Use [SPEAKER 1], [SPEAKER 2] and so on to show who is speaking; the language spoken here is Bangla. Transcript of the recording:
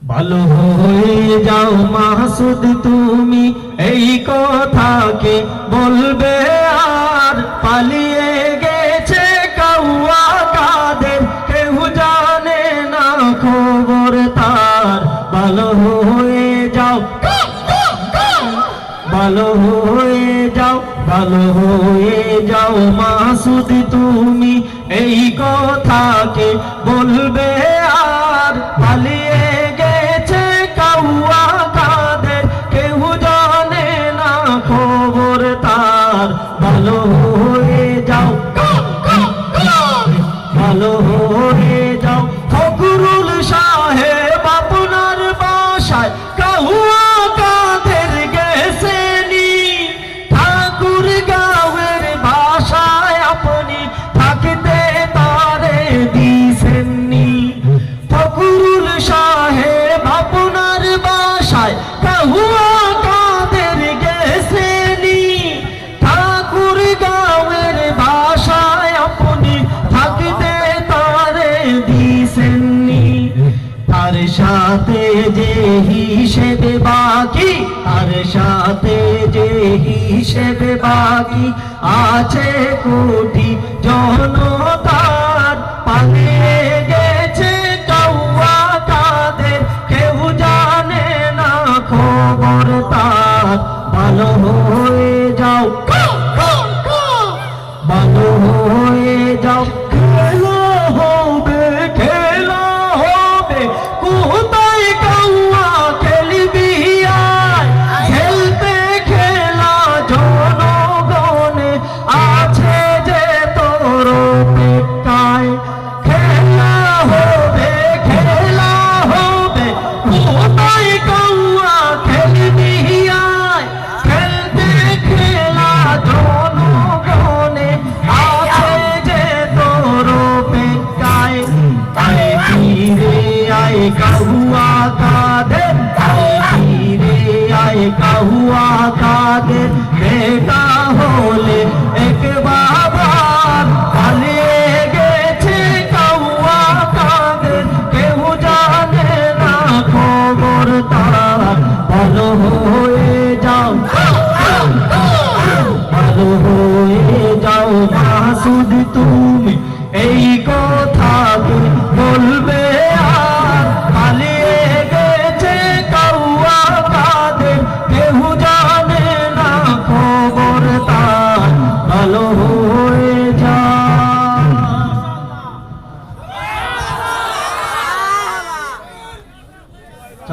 [SPEAKER 1] ভালো হয়ে যাও মাসুদ তুমি এই কথাকে বলবে আর পালিয়ে গেছে কাউয়া কাদের কেউ জানে না খবর তার ভালো হয়ে যাও ভালো হয়ে যাও ভালো হয়ে যাও মাসুদ তুমি এই কথাকে বলবে আর পালিয়ে গেছে কাউয়া কাদের কেউ জানে না খবর তার ভালো হয়ে যাও ভালো হয়ে যাও ফখরুল সাহেব আপনার বাসায় কাউয়া কাদের গেছেনি ঠাকুর গাঁয়ের বাসায় আপনি থাকতে তারে দিছেননি ফখরুল সাহেব আপনার বাসায় কাউয়া কাদের গেছেনি ঠাকুর গাঁয়ের বাসায় আপনি থাকতে তারে দিছেননি তার সাথে যে হিসেবে বাকি তার সাথে যে হিসেবে বাকি আছে কোটি জনতার পালিয়ে গেছে কাউয়া কাদের কেউ জানে না খবর তার ভালো হয়ে যাও ভালো হয়ে যাও খেলা হবে কোথায় কাউয়া খেলবি আয় খেলতে খেলা জনগণে আছে যে তোর অপেক্ষায় খেলা হবে কোথায় কাউয়া খেলবি আয় খেলতে খেলা জনগণে আছে যে তোর অপেক্ষায় আয় ফিরে আয় কাহুয়া কাদের ফিরে আয় কাহুয়া কাদের বেটা হলে একবার